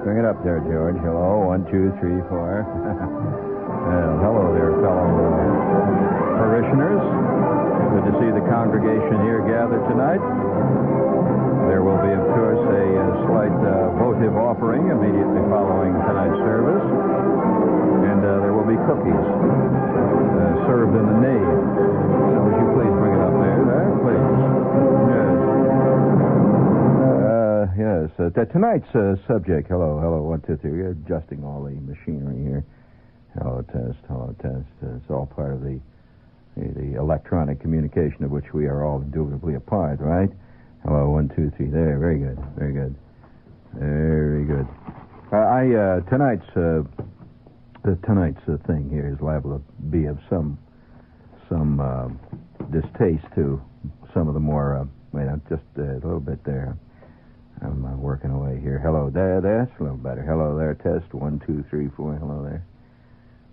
Bring it up there, George. Hello, 1, 2, 3, 4. Hello there, fellow parishioners. Good to see the congregation here gathered tonight. There will be, of course, a slight votive offering immediately following tonight's service. And there will be cookies served in the nave. So would you please bring it up there, please? Yes. Tonight's subject. Hello, 1, 2, 3. We're adjusting all the machinery here. Hello, test. It's all part of the electronic communication of which we are all indubitably a part, right? Hello, 1, 2, 3. There, very good. Tonight's thing here is liable to be of some distaste to some of the more. Wait, just a little bit there. I'm working away here. Hello, there. That's a little better. Hello there. Test 1, 2, 3, 4. Hello there.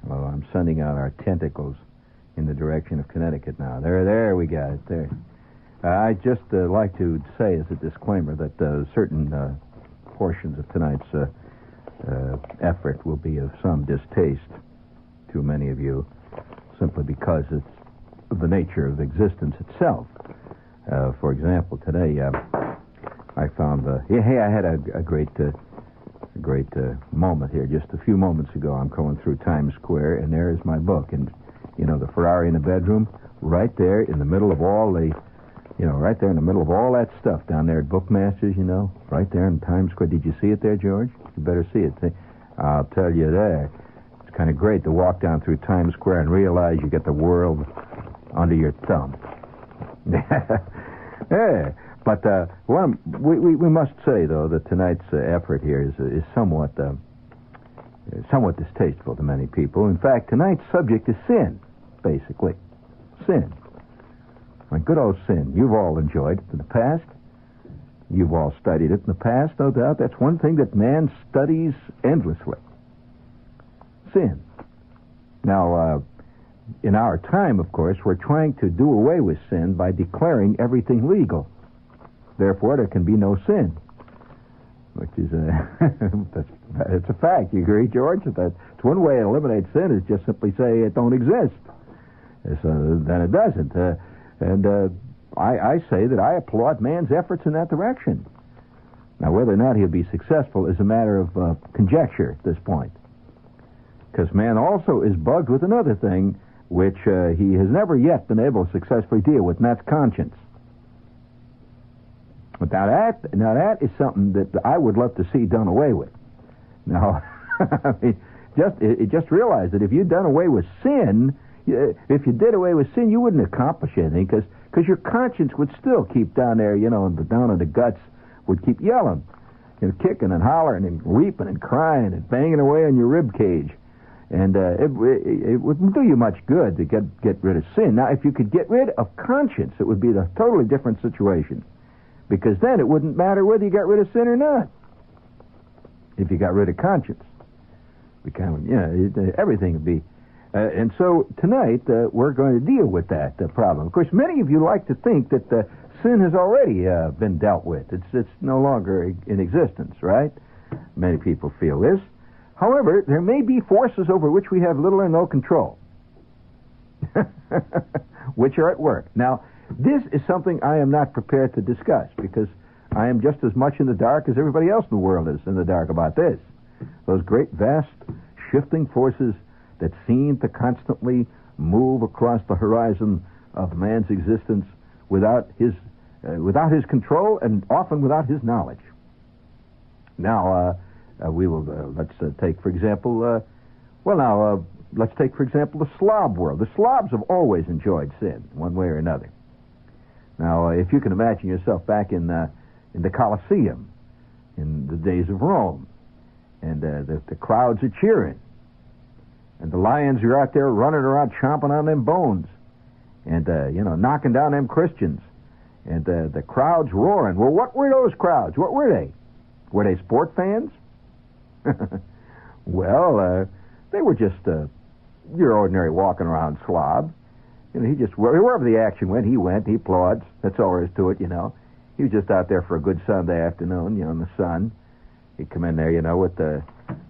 Hello. I'm sending out our tentacles in the direction of Connecticut now. There. We got it. There. I'd just like to say as a disclaimer that certain portions of tonight's effort will be of some distaste to many of you, simply because it's the nature of existence itself. For example, today I found I had a great moment here just a few moments ago. I'm going through Times Square, and there is my book, and the Ferrari in the bedroom, right there in the middle of all right there in the middle of all that stuff down there at Bookmasters, right there in Times Square. Did you see it there, George? You better see it. I'll tell you there. It's kind of great to walk down through Times Square and realize you get the world under your thumb. Yeah. But we must say, though, that tonight's effort here is somewhat distasteful to many people. In fact, tonight's subject is sin, basically. Sin. My good old sin. You've all enjoyed it in the past. You've all studied it in the past, no doubt. That's one thing that man studies endlessly. Sin. Now, in our time, of course, we're trying to do away with sin by declaring everything legal. Therefore, there can be no sin. Which is it's a fact. You agree, George? That's one way to eliminate sin is just simply say it don't exist. So then it doesn't. I say that I applaud man's efforts in that direction. Now, whether or not he'll be successful is a matter of conjecture at this point. Because man also is bugged with another thing which he has never yet been able to successfully deal with, and that's conscience. But now that is something that I would love to see done away with. Now, I mean, just realize that if you'd done away with sin, if you did away with sin, you wouldn't accomplish anything because your conscience would still keep down there, down in the guts would keep yelling, kicking and hollering and weeping and crying and banging away on your rib cage. And it wouldn't do you much good to get rid of sin. Now, if you could get rid of conscience, it would be a totally different situation. Because then it wouldn't matter whether you got rid of sin or not. If you got rid of conscience. Everything would be... and so tonight, we're going to deal with that problem. Of course, many of you like to think that sin has already been dealt with. It's no longer in existence, right? Many people feel this. However, there may be forces over which we have little or no control, which are at work. Now, this is something I am not prepared to discuss because I am just as much in the dark as everybody else in the world is in the dark about this. Those great, vast, shifting forces that seem to constantly move across the horizon of man's existence without his control and often without his knowledge. Now, we will let's take for example. Let's take for example the Slav world. The Slavs have always enjoyed sin, one way or another. Now, if you can imagine yourself back in the Colosseum, in the days of Rome, and the crowds are cheering, and the lions are out there running around chomping on them bones, and knocking down them Christians, and the crowds roaring. Well, what were those crowds? What were they? Were they sport fans? Well, they were just your ordinary walking around slob. Wherever the action went, he went. He applauds. That's all there is to it, He was just out there for a good Sunday afternoon, in the sun, He'd come in there, with the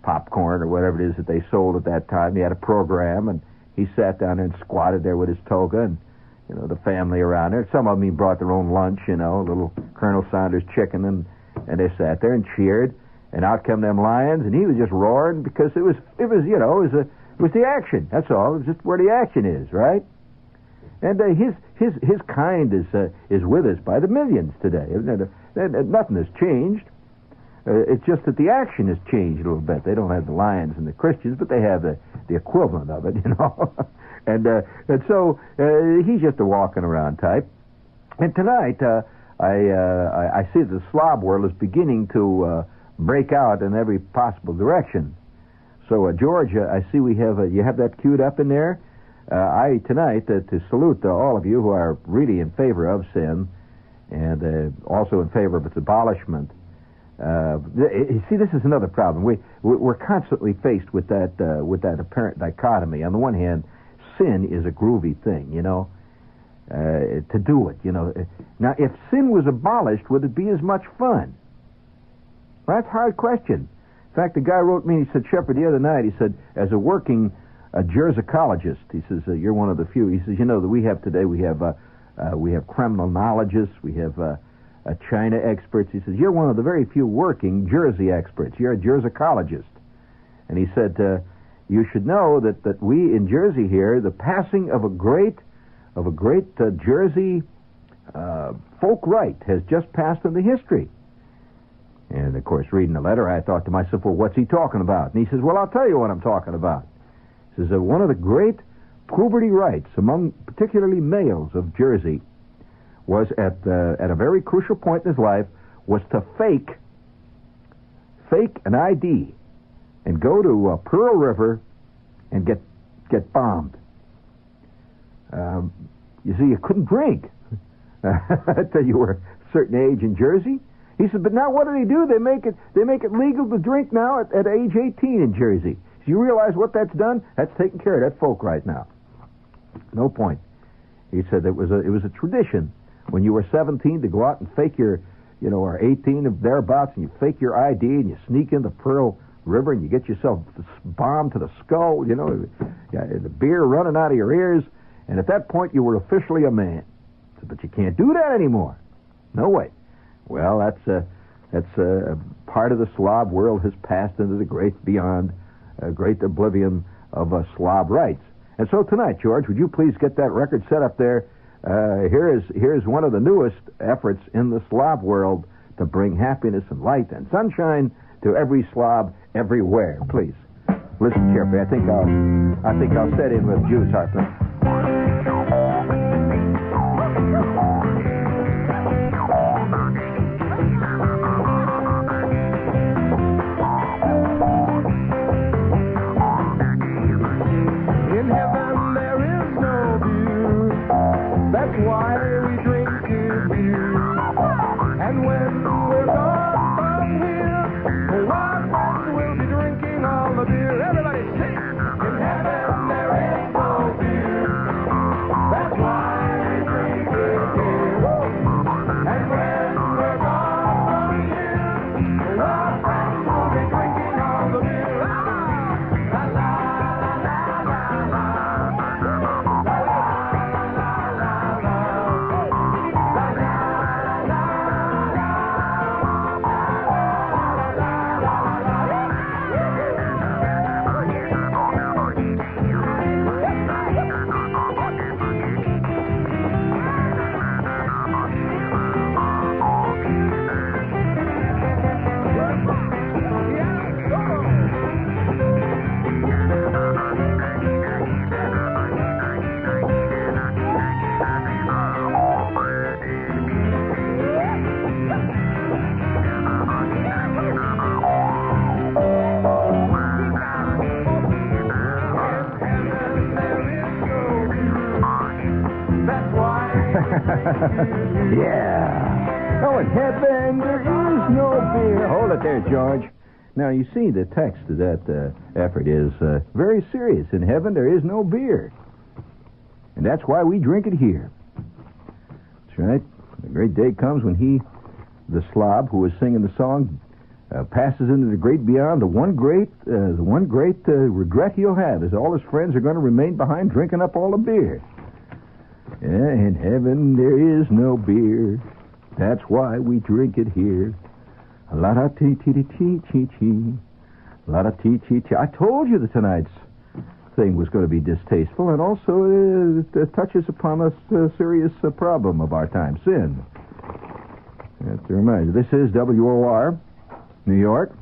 popcorn or whatever it is that they sold at that time. He had a program, and he sat down there and squatted there with his toga and, the family around there. Some of them he brought their own lunch, a little Colonel Sanders chicken, and they sat there and cheered. And out come them lions, and he was just roaring because it was the action. That's all. It was just where the action is, right? And his kind is with us by the millions today. Nothing has changed. It's just that the action has changed a little bit. They don't have the lions and the Christians, but they have the equivalent of it, and so he's just a walking around type. And tonight, I see the slob world is beginning to break out in every possible direction. So, George, I see you have that queued up in there. Tonight, to salute all of you who are really in favor of sin and also in favor of its abolishment. See, this is another problem. We're constantly faced with that apparent dichotomy. On the one hand, sin is a groovy thing, to do it, Now, if sin was abolished, would it be as much fun? Well, that's a hard question. In fact, the guy wrote me, he said, Shepard, the other night, he said, as a working jersicologist, he says, you're one of the few. He says, that we have today, we have criminologists, we have China experts. He says, you're one of the very few working Jersey experts. You're a jersicologist. And he said, you should know that we in Jersey here, the passing of a great Jersey folk rite has just passed into history. And, of course, reading the letter, I thought to myself, well, what's he talking about? And he says, well, I'll tell you what I'm talking about. He says, one of the great puberty rites among particularly males of Jersey was at a very crucial point in his life was to fake an ID and go to Pearl River and get bombed. You see, you couldn't drink until you were a certain age in Jersey. He said, but now what do? They make it legal to drink now at age 18 in Jersey. So you realize what that's done? That's taken care of that folk right now. No point. He said it was a tradition when you were 17 to go out and fake your, or 18 or thereabouts, and you fake your ID and you sneak into Pearl River and you get yourself bombed to the skull, the beer running out of your ears, and at that point you were officially a man. But you can't do that anymore. No way. Well, that's part of the Slav world has passed into the great oblivion of Slav rights. And so tonight, George, would you please get that record set up there? Here's one of the newest efforts in the Slav world to bring happiness and light and sunshine to every Slav everywhere. Please listen carefully. I think I'll set in with Jews Harper. Yeah. Oh, in heaven there is no beer. Hold it there, George. Now, you see, the text of that effort is very serious. In heaven there is no beer. And that's why we drink it here. That's right. The great day comes when the Slav who was singing the song, passes into the great beyond. The one great regret he'll have is all his friends are going to remain behind drinking up all the beer. Yeah, in heaven there is no beer. That's why we drink it here. A lot of tea. A lot of tea. I told you that tonight's thing was going to be distasteful, and also it touches upon a serious problem of our time, sin. I have to remind you, this is WOR, New York.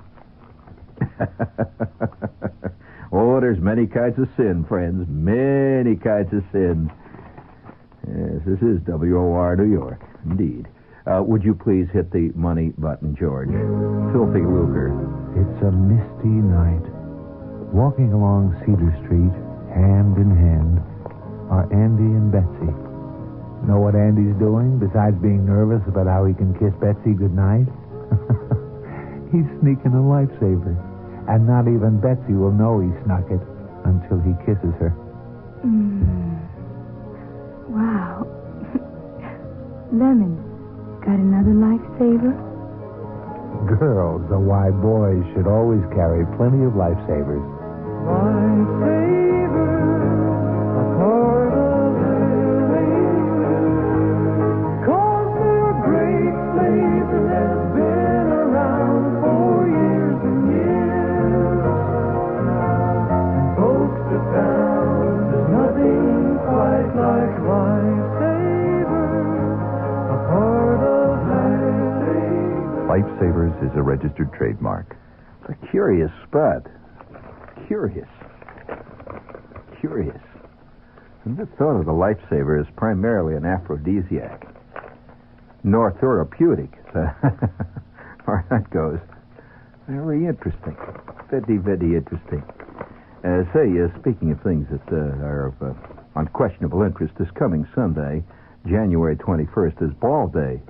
Oh, there's many kinds of sin, friends. Many kinds of sin. Yes, this is WOR, New York, indeed. Would you please hit the money button, George? Filthy lucre. It's a misty night. Walking along Cedar Street, hand in hand, are Andy and Betsy. Know what Andy's doing, besides being nervous about how he can kiss Betsy goodnight? He's sneaking a lifesaver. And not even Betsy will know he snuck it until he kisses her. Wow. Lemon, got another lifesaver? Girls are why boys should always carry plenty of lifesavers. Lifesaver, a part of lifesaver. 'Cause their great flavor has been around for years and years. And folks have found there's nothing quite like Lifesaver, a part of lifesaver. Lifesavers is a registered trademark. It's a curious spot. Curious. And the thought of the lifesaver is primarily an aphrodisiac. Nor therapeutic, as far as that goes. Very interesting. Very interesting. Speaking of things that are of unquestionable interest, this coming Sunday, January 21st, is Ball Day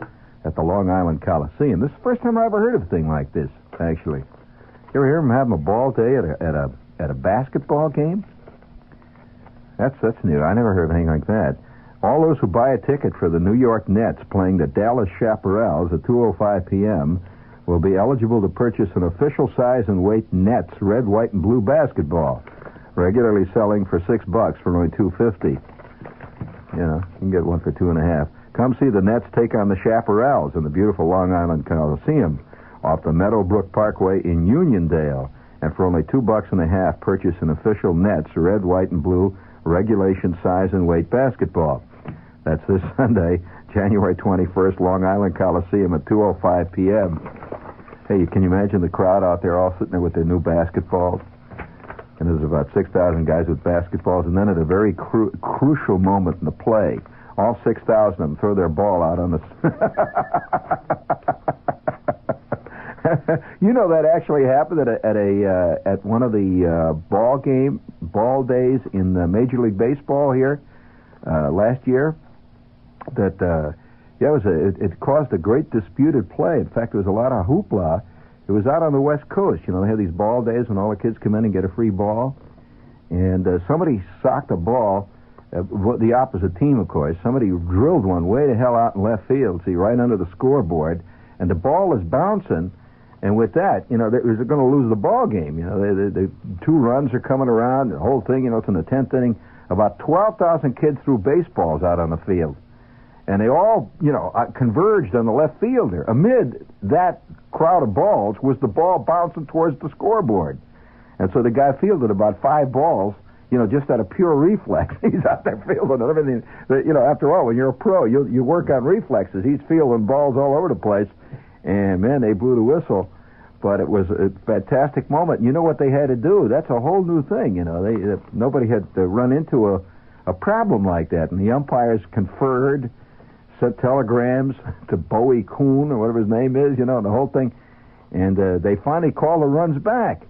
at the Long Island Coliseum. This is the first time I ever heard of a thing like this, actually. You ever hear them having a ball day at a basketball game? That's new. I never heard of anything like that. All those who buy a ticket for the New York Nets playing the Dallas Chaparrals at 2:05 p.m. will be eligible to purchase an official size and weight Nets red, white, and blue basketball, regularly selling for $6 for only $2.50. You know, you can get one for $2.50. Come see the Nets take on the Chaparrals in the beautiful Long Island Coliseum off the Meadowbrook Parkway in Uniondale. And for only $2.50, purchase an official Nets red, white, and blue regulation size and weight basketball. That's this Sunday, January 21st, Long Island Coliseum at 2:05 p.m. Hey, can you imagine the crowd out there all sitting there with their new basketballs? And there's about 6,000 guys with basketballs, and then at a very crucial moment in the play, all 6,000 of them throw their ball out on the... You know, that actually happened at one of the ball days in Major League Baseball here last year. It caused a great disputed play. In fact, there was a lot of hoopla. It was out on the West Coast. You know, they have these ball days when all the kids come in and get a free ball. And somebody socked a ball, the opposite team, of course. Somebody drilled one way the hell out in left field, see, right under the scoreboard. And the ball is bouncing. And with that, you know, they're going to lose the ball game. You know, the 2 runs are coming around. The whole thing, you know, it's in the 10th inning. About 12,000 kids threw baseballs out on the field. And they all, you know, converged on the left fielder. Amid that crowd of balls was the ball bouncing towards the scoreboard. And so the guy fielded about 5 balls, you know, just out of pure reflex. He's out there fielding and everything. You know, after all, when you're a pro, you work on reflexes. He's fielding balls all over the place. And, man, they blew the whistle. But it was a fantastic moment. You know what they had to do? That's a whole new thing, you know. Nobody had run into a problem like that. And the umpires conferred, sent telegrams to Bowie Kuhn, or whatever his name is, you know, and the whole thing. And they finally called the runs back.